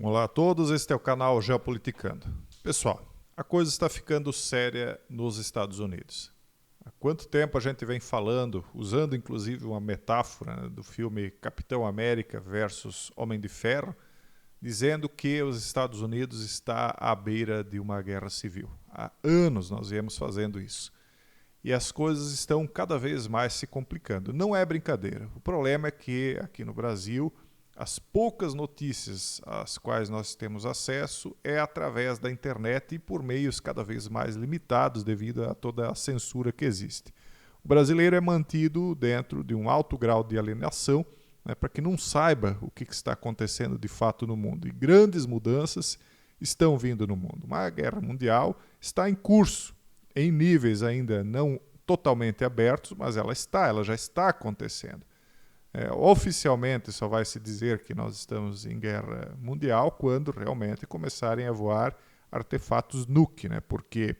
Olá a todos, este é o canal Geopoliticando. Pessoal, a coisa está ficando séria nos Estados Unidos. Há quanto tempo a gente vem falando, usando inclusive uma metáfora do filme Capitão América versus Homem de Ferro, dizendo que os Estados Unidos está à beira de uma guerra civil. Há anos nós viemos fazendo isso. E as coisas estão cada vez mais se complicando. Não é brincadeira. O problema é que aqui no Brasil as poucas notícias às quais nós temos acesso é através da internet e por meios cada vez mais limitados devido a toda a censura que existe. O brasileiro é mantido dentro de um alto grau de alienação, né, para que não saiba o que está acontecendo de fato no mundo. E grandes mudanças estão vindo no mundo. Uma guerra mundial está em curso, em níveis ainda não totalmente abertos, mas ela já está acontecendo. Oficialmente só vai se dizer que nós estamos em guerra mundial quando realmente começarem a voar artefatos nuke, né? Porque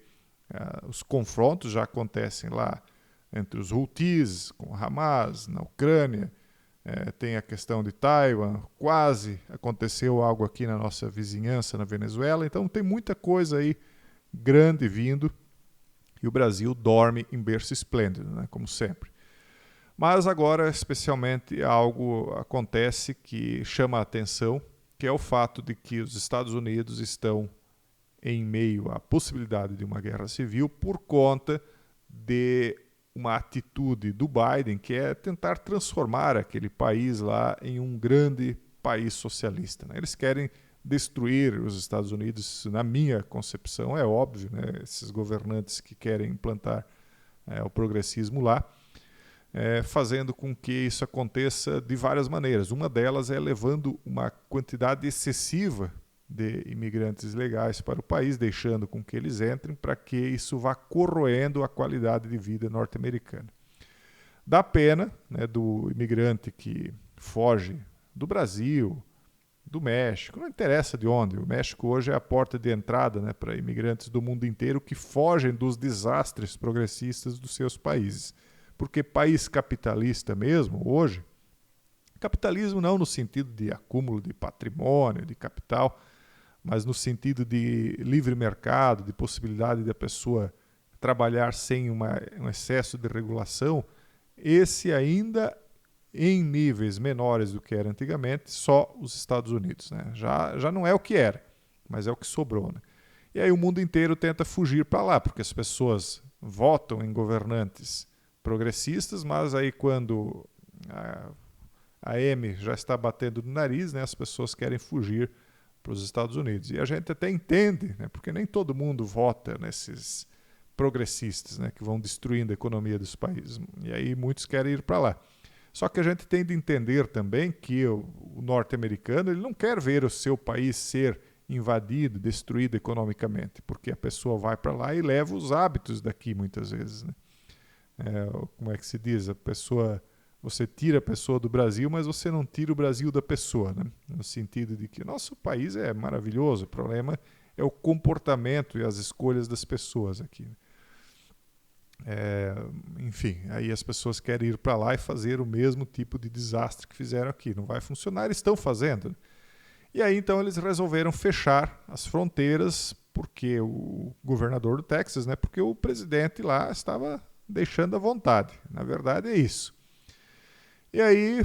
os confrontos já acontecem lá entre os Houthis com Hamas na Ucrânia, tem a questão de Taiwan, quase aconteceu algo aqui na nossa vizinhança na Venezuela, então tem muita coisa aí grande vindo e o Brasil dorme em berço esplêndido, né? Como sempre. Mas agora, especialmente, algo acontece que chama a atenção, que é o fato de que os Estados Unidos estão em meio à possibilidade de uma guerra civil por conta de uma atitude do Biden, que é tentar transformar aquele país lá em um grande país socialista, né? Eles querem destruir os Estados Unidos, na minha concepção, é óbvio, né? Esses governantes que querem implantar o progressismo lá, fazendo com que isso aconteça de várias maneiras. Uma delas é levando uma quantidade excessiva de imigrantes legais para o país, deixando com que eles entrem, para que isso vá corroendo a qualidade de vida norte-americana. Dá pena, né, do imigrante que foge do Brasil, do México, não interessa de onde. O México hoje é a porta de entrada, né, para imigrantes do mundo inteiro que fogem dos desastres progressistas dos seus países. Porque país capitalista mesmo, hoje, capitalismo não no sentido de acúmulo de patrimônio, de capital, mas no sentido de livre mercado, de possibilidade da pessoa trabalhar sem um excesso de regulação, esse ainda em níveis menores do que era antigamente, só os Estados Unidos, né? Já não é o que era, mas é o que sobrou, né? E aí o mundo inteiro tenta fugir para lá, porque as pessoas votam em governantes progressistas, mas aí quando a M já está batendo no nariz, né, as pessoas querem fugir para os Estados Unidos. E a gente até entende, né, porque nem todo mundo vota nesses progressistas, né, que vão destruindo a economia dos países. E aí muitos querem ir para lá. Só que a gente tem de entender também que o norte-americano ele não quer ver o seu país ser invadido, destruído economicamente, porque a pessoa vai para lá e leva os hábitos daqui muitas vezes, né? Como é que se diz? Você tira a pessoa do Brasil, mas você não tira o Brasil da pessoa, né? No sentido de que nosso país é maravilhoso, o problema é o comportamento e as escolhas das pessoas aqui. Enfim, aí as pessoas querem ir para lá e fazer o mesmo tipo de desastre que fizeram aqui. Não vai funcionar, eles estão fazendo, né? E aí então eles resolveram fechar as fronteiras porque o governador do Texas, né? Porque o presidente lá estava deixando à vontade. Na verdade é isso. E aí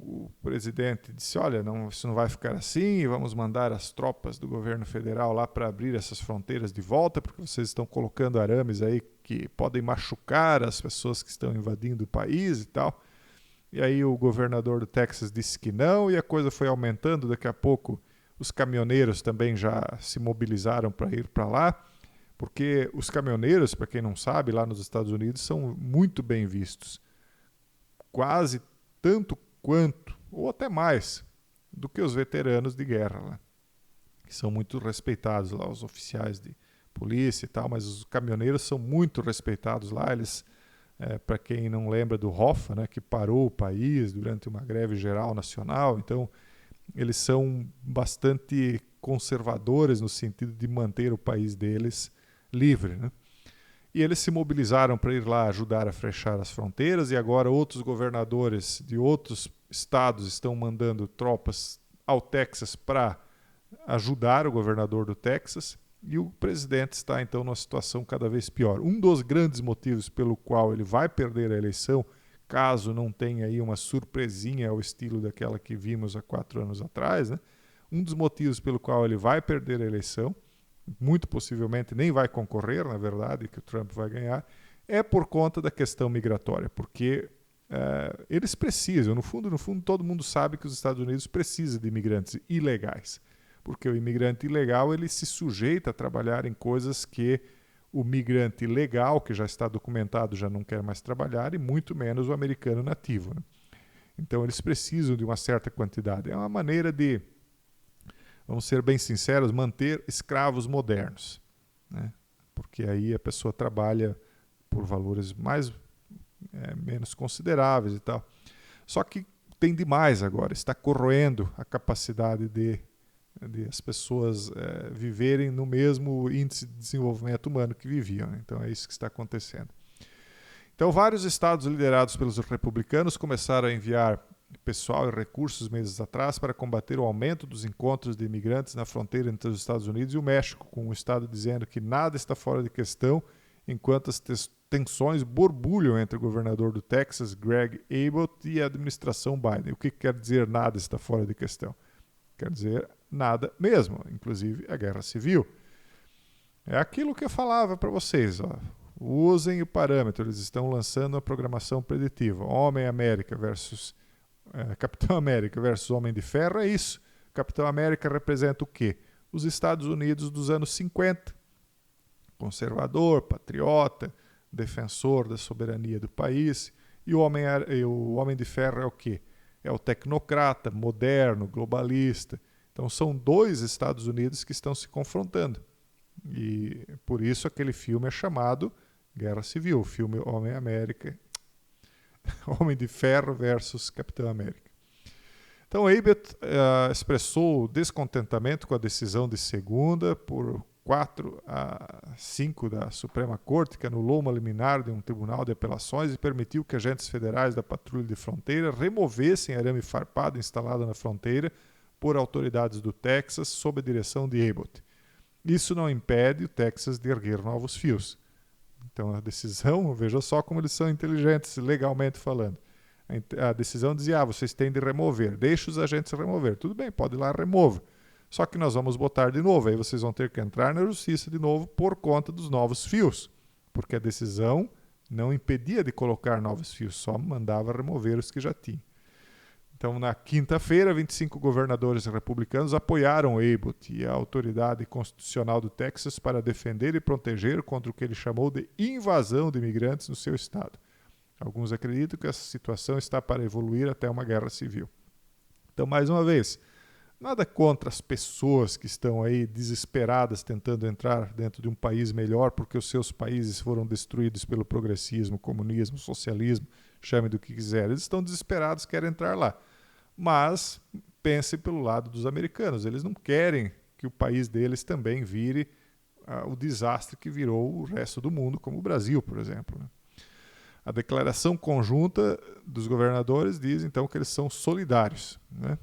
o presidente disse, olha, isso não vai ficar assim, vamos mandar as tropas do governo federal lá para abrir essas fronteiras de volta, porque vocês estão colocando arames aí que podem machucar as pessoas que estão invadindo o país e tal. E aí o governador do Texas disse que não, e a coisa foi aumentando, daqui a pouco os caminhoneiros também já se mobilizaram para ir para lá, porque os caminhoneiros, para quem não sabe, lá nos Estados Unidos são muito bem vistos. Quase tanto quanto, ou até mais, do que os veteranos de guerra lá, que são muito respeitados lá, os oficiais de polícia e tal, mas os caminhoneiros são muito respeitados lá. Eles, para quem não lembra do Hoffa, né, que parou o país durante uma greve geral nacional, então eles são bastante conservadores no sentido de manter o país deles livre, né? E eles se mobilizaram para ir lá ajudar a fechar as fronteiras, e agora outros governadores de outros estados estão mandando tropas ao Texas para ajudar o governador do Texas, e o presidente está então numa situação cada vez pior. Um dos grandes motivos pelo qual ele vai perder a eleição, caso não tenha aí uma surpresinha ao estilo daquela que vimos há 4 anos atrás, né? Um dos motivos pelo qual ele vai perder a eleição, muito possivelmente nem vai concorrer, na verdade, que o Trump vai ganhar, é por conta da questão migratória, porque eles precisam, no fundo, todo mundo sabe que os Estados Unidos precisam de imigrantes ilegais, porque o imigrante ilegal ele se sujeita a trabalhar em coisas que o migrante legal, que já está documentado, já não quer mais trabalhar, e muito menos o americano nativo, né? Então eles precisam de uma certa quantidade. É uma maneira de, vamos ser bem sinceros, manter escravos modernos, né? Porque aí a pessoa trabalha por valores menos consideráveis e tal. Só que tem demais agora, está corroendo a capacidade de as pessoas viverem no mesmo índice de desenvolvimento humano que viviam, né? Então é isso que está acontecendo. Então vários estados liderados pelos republicanos começaram a enviar pessoal e recursos meses atrás para combater o aumento dos encontros de imigrantes na fronteira entre os Estados Unidos e o México, com o estado dizendo que nada está fora de questão, enquanto as tensões borbulham entre o governador do Texas, Greg Abbott, e a administração Biden. O que quer dizer nada está fora de questão? Quer dizer nada mesmo, inclusive a guerra civil. É aquilo que eu falava para vocês, ó. Usem o parâmetro, eles estão lançando a programação preditiva. Homem-América versus Capitão América versus Homem de Ferro, é isso. Capitão América representa o quê? Os Estados Unidos dos anos 50. Conservador, patriota, defensor da soberania do país. E o Homem de Ferro é o quê? É o tecnocrata, moderno, globalista. Então são 2 Estados Unidos que estão se confrontando. E por isso aquele filme é chamado Guerra Civil, o filme Homem-América, Homem de Ferro versus Capitão América. Então Abbott expressou descontentamento com a decisão de segunda por 4-5 da Suprema Corte, que anulou uma liminar de um tribunal de apelações e permitiu que agentes federais da Patrulha de Fronteira removessem arame farpado instalado na fronteira por autoridades do Texas sob a direção de Abbott. Isso não impede o Texas de erguer novos fios. Então a decisão, veja só como eles são inteligentes legalmente falando. A decisão dizia, vocês têm de remover, deixa os agentes remover. Tudo bem, pode ir lá, remova. Só que nós vamos botar de novo, aí vocês vão ter que entrar na justiça de novo por conta dos novos fios, porque a decisão não impedia de colocar novos fios, só mandava remover os que já tinham. Então, na quinta-feira, 25 governadores republicanos apoiaram Abbott e a autoridade constitucional do Texas para defender e proteger contra o que ele chamou de invasão de imigrantes no seu estado. Alguns acreditam que essa situação está para evoluir até uma guerra civil. Então, mais uma vez, nada contra as pessoas que estão aí desesperadas tentando entrar dentro de um país melhor porque os seus países foram destruídos pelo progressismo, comunismo, socialismo, chame do que quiser. Eles estão desesperados, querem entrar lá. Mas pense pelo lado dos americanos. Eles não querem que o país deles também vire o desastre que virou o resto do mundo, como o Brasil, por exemplo, né? A declaração conjunta dos governadores diz, então, que eles são solidários, né?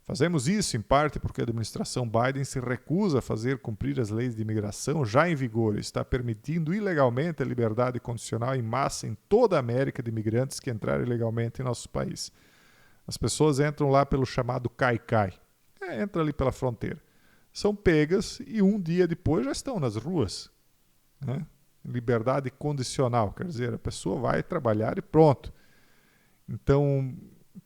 Fazemos isso, em parte, porque a administração Biden se recusa a fazer cumprir as leis de imigração já em vigor e está permitindo ilegalmente a liberdade condicional em massa em toda a América de imigrantes que entraram ilegalmente em nosso país. As pessoas entram lá pelo chamado cai-cai. Entra ali pela fronteira. São pegas e um dia depois já estão nas ruas, né? Liberdade condicional, quer dizer, a pessoa vai trabalhar e pronto. Então,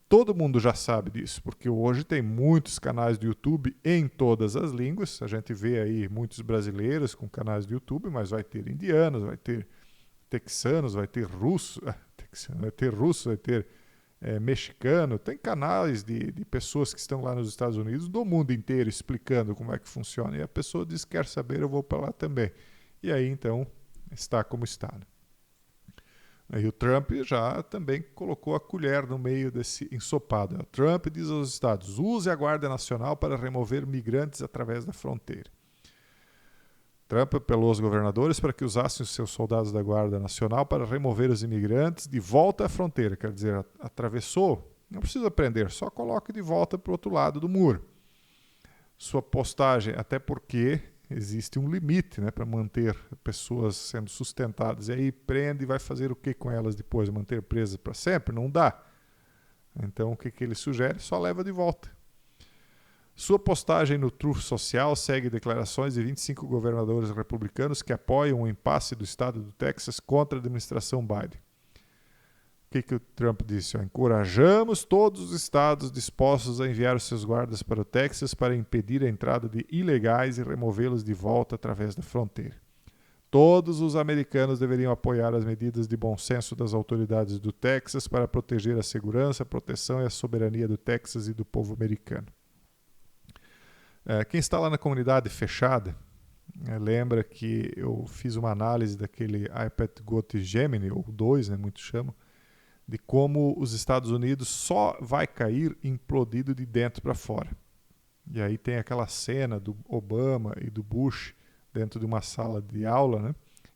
todo mundo já sabe disso, porque hoje tem muitos canais do YouTube em todas as línguas. A gente vê aí muitos brasileiros com canais do YouTube, mas vai ter indianos, vai ter texanos, vai ter russo, vai ter mexicano. Tem canais de pessoas que estão lá nos Estados Unidos, do mundo inteiro, explicando como é que funciona. E a pessoa diz que quer saber, eu vou para lá também. E aí, então, está como está, né? E o Trump já também colocou a colher no meio desse ensopado. O Trump diz aos estados, use a Guarda Nacional para remover migrantes através da fronteira. Trump apelou aos governadores para que usassem os seus soldados da Guarda Nacional para remover os imigrantes de volta à fronteira. Quer dizer, atravessou, não precisa prender, só coloque de volta para o outro lado do muro. sua postagem, até porque existe um limite, né, para manter pessoas sendo sustentadas. E aí prende e vai fazer o que com elas depois? Manter presas para sempre? Não dá. Então o que ele sugere? Só leva de volta. Sua postagem no Truth Social segue declarações de 25 governadores republicanos que apoiam o impasse do estado do Texas contra a administração Biden. O que o Trump disse? Encorajamos todos os estados dispostos a enviar os seus guardas para o Texas para impedir a entrada de ilegais e removê-los de volta através da fronteira. Todos os americanos deveriam apoiar as medidas de bom senso das autoridades do Texas para proteger a segurança, a proteção e a soberania do Texas e do povo americano. Quem está lá na comunidade fechada, lembra que eu fiz uma análise daquele iPad-GOT Gemini, ou 2, né, muitos chamam, de como os Estados Unidos só vai cair implodido de dentro para fora. E aí tem aquela cena do Obama e do Bush dentro de uma sala de aula, né?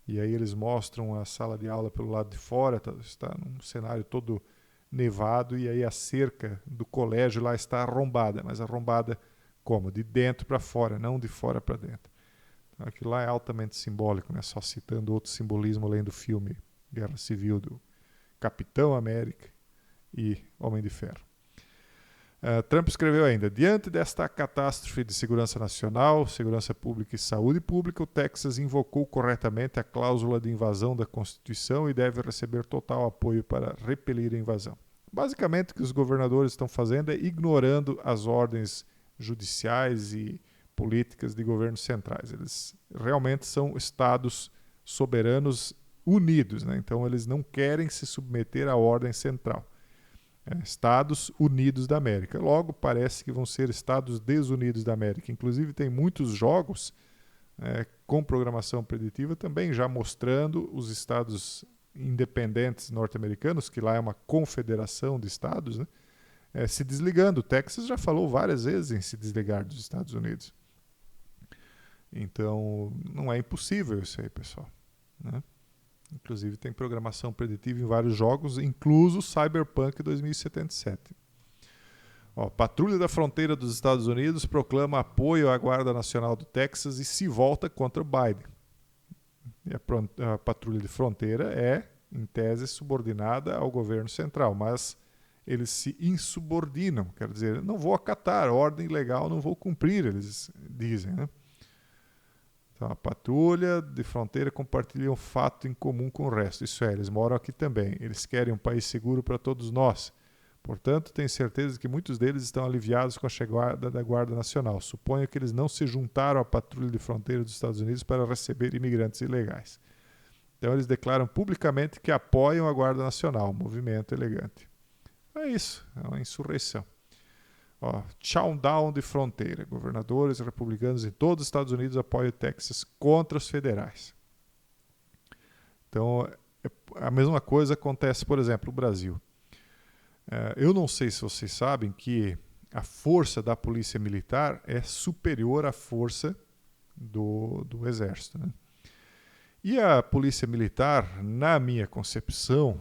E aí eles mostram a sala de aula pelo lado de fora, está num cenário todo nevado, e aí a cerca do colégio lá está arrombada, mas arrombada como? De dentro para fora, não de fora para dentro. Então, aquilo lá é altamente simbólico, né? Só citando outro simbolismo além do filme Guerra Civil do Capitão América e Homem de Ferro. Trump escreveu ainda: diante desta catástrofe de segurança nacional, segurança pública e saúde pública, o Texas invocou corretamente a cláusula de invasão da Constituição e deve receber total apoio para repelir a invasão. Basicamente, o que os governadores estão fazendo é ignorando as ordens judiciais e políticas de governos centrais. Eles realmente são estados soberanos unidos, né? Então eles não querem se submeter à ordem central. Estados Unidos da América. Logo, parece que vão ser Estados Desunidos da América. Inclusive, tem muitos jogos com programação preditiva também já mostrando os estados independentes norte-americanos, que lá é uma confederação de estados, né, se desligando. O Texas já falou várias vezes em se desligar dos Estados Unidos. Então, não é impossível isso aí, pessoal, né? Inclusive tem programação preditiva em vários jogos, incluso Cyberpunk 2077. Patrulha da Fronteira dos Estados Unidos proclama apoio à Guarda Nacional do Texas e se volta contra Biden. E a Patrulha de Fronteira é, em tese, subordinada ao governo central, mas eles se insubordinam, quer dizer, não vou acatar, ordem legal não vou cumprir, eles dizem, né? Então, a patrulha de fronteira compartilha um fato em comum com o resto. Isso é, eles moram aqui também. Eles querem um país seguro para todos nós. Portanto, tenho certeza que muitos deles estão aliviados com a chegada da Guarda Nacional. Suponho que eles não se juntaram à patrulha de fronteira dos Estados Unidos para receber imigrantes ilegais. Então, eles declaram publicamente que apoiam a Guarda Nacional, um movimento elegante. É isso, é uma insurreição. Countdown de fronteira. Governadores republicanos em todos os Estados Unidos apoiam o Texas contra os federais. Então, a mesma coisa acontece, por exemplo, no Brasil. Eu não sei se vocês sabem que a força da polícia militar é superior à força do Exército, né? E a polícia militar, na minha concepção,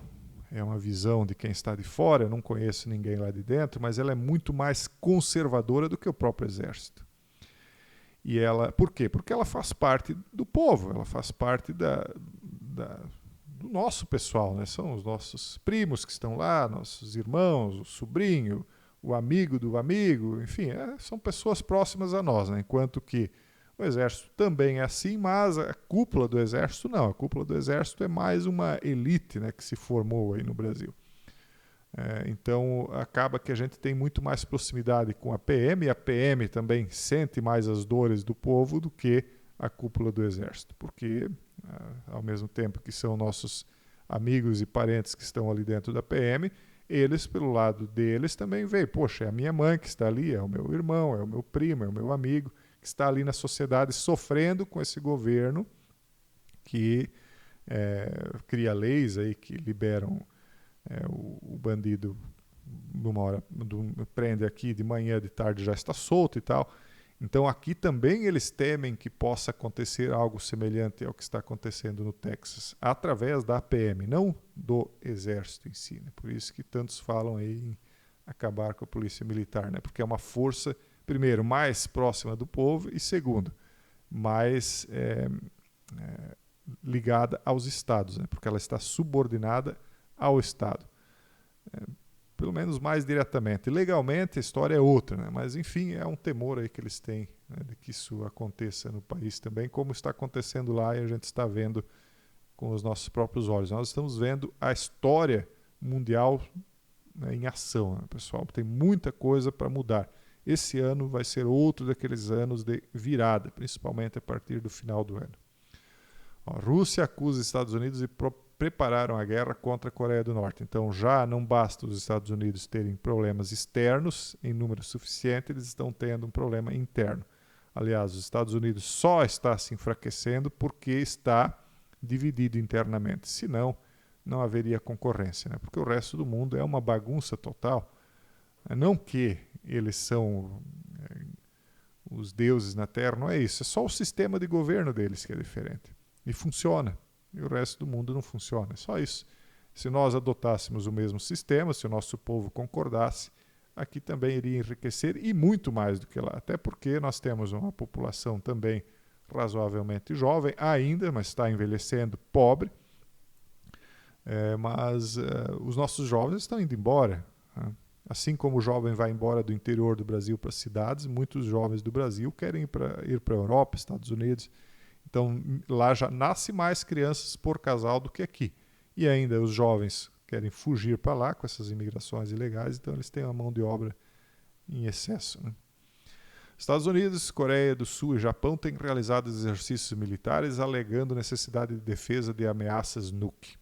é uma visão de quem está de fora, eu não conheço ninguém lá de dentro, mas ela é muito mais conservadora do que o próprio Exército. E ela, por quê? Porque ela faz parte do povo, ela faz parte do nosso pessoal, né? São os nossos primos que estão lá, nossos irmãos, o sobrinho, o amigo do amigo, enfim, são pessoas próximas a nós, né? Enquanto que o Exército também é assim, mas a cúpula do Exército não. A cúpula do Exército é mais uma elite, né, que se formou aí no Brasil. Então, acaba que a gente tem muito mais proximidade com a PM, e a PM também sente mais as dores do povo do que a cúpula do Exército. Porque, ao mesmo tempo que são nossos amigos e parentes que estão ali dentro da PM, eles, pelo lado deles, também veem, poxa, é a minha mãe que está ali, é o meu irmão, é o meu primo, é o meu amigo, que está ali na sociedade sofrendo com esse governo que cria leis aí que liberam o bandido numa hora, prende aqui de manhã, de tarde já está solto e tal. Então aqui também eles temem que possa acontecer algo semelhante ao que está acontecendo no Texas, através da PM, não do Exército em si, né? Por isso que tantos falam aí em acabar com a polícia militar, né? Porque é uma força primeiro, mais próxima do povo e, segundo, mais ligada aos estados, né? Porque ela está subordinada ao Estado. Pelo menos mais diretamente. Legalmente a história é outra, né? Mas enfim, é um temor aí que eles têm, né, de que isso aconteça no país também, como está acontecendo lá e a gente está vendo com os nossos próprios olhos. Nós estamos vendo a história mundial, né, em ação, né, pessoal? Tem muita coisa para mudar. Esse ano vai ser outro daqueles anos de virada, principalmente a partir do final do ano. A Rússia acusa os Estados Unidos de prepararam a guerra contra a Coreia do Norte. Então já não basta os Estados Unidos terem problemas externos em número suficiente, eles estão tendo um problema interno. Aliás, os Estados Unidos só está se enfraquecendo porque está dividido internamente. Senão, não haveria concorrência, né? Porque o resto do mundo é uma bagunça total. Não que eles são os deuses na Terra, não é isso. É só o sistema de governo deles que é diferente. E funciona. E o resto do mundo não funciona. É só isso. Se nós adotássemos o mesmo sistema, se o nosso povo concordasse, aqui também iria enriquecer e muito mais do que lá. Até porque nós temos uma população também razoavelmente jovem ainda, mas está envelhecendo, pobre. Mas os nossos jovens estão indo embora. Né? Assim como o jovem vai embora do interior do Brasil para as cidades, muitos jovens do Brasil querem ir para a Europa, Estados Unidos. Então, lá já nasce mais crianças por casal do que aqui. E ainda os jovens querem fugir para lá com essas imigrações ilegais, então eles têm uma mão de obra em excesso. Né? Estados Unidos, Coreia do Sul e Japão têm realizado exercícios militares alegando necessidade de defesa de ameaças nuke.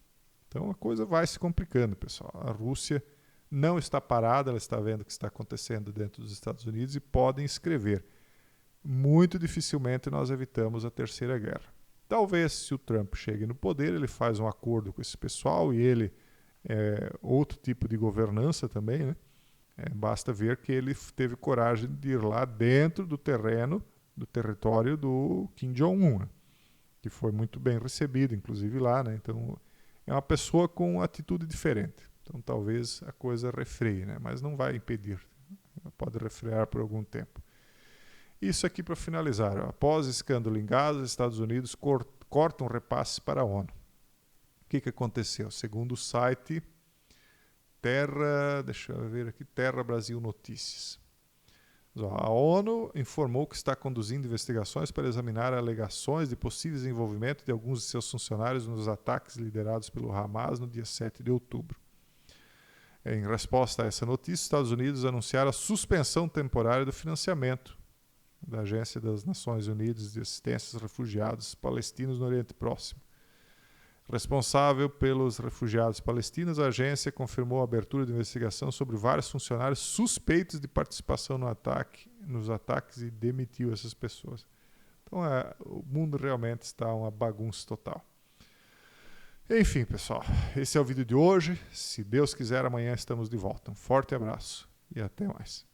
Então a coisa vai se complicando, pessoal. A Rússia não está parada, ela está vendo o que está acontecendo dentro dos Estados Unidos e podem escrever. Muito dificilmente nós evitamos a Terceira Guerra. Talvez, se o Trump chegue no poder, ele faz um acordo com esse pessoal e ele outro tipo de governança também, né? Basta ver que ele teve coragem de ir lá dentro do território do Kim Jong-un, né? Que foi muito bem recebido, inclusive lá, né? Então, é uma pessoa com uma atitude diferente. Então, talvez a coisa refreie, né? Mas não vai impedir. Pode refrear por algum tempo. Isso aqui para finalizar. Após escândalo em Gaza, os Estados Unidos cortam repasses para a ONU. O que aconteceu? Segundo o site Terra Brasil Notícias. A ONU informou que está conduzindo investigações para examinar alegações de possíveis envolvimento de alguns de seus funcionários nos ataques liderados pelo Hamas no dia 7 de outubro. Em resposta a essa notícia, os Estados Unidos anunciaram a suspensão temporária do financiamento da Agência das Nações Unidas de Assistência aos Refugiados Palestinos no Oriente Próximo. Responsável pelos refugiados palestinos, a agência confirmou a abertura de investigação sobre vários funcionários suspeitos de participação nos ataques e demitiu essas pessoas. Então, o mundo realmente está uma bagunça total. Enfim, pessoal, esse é o vídeo de hoje. Se Deus quiser, amanhã estamos de volta. Um forte abraço e até mais.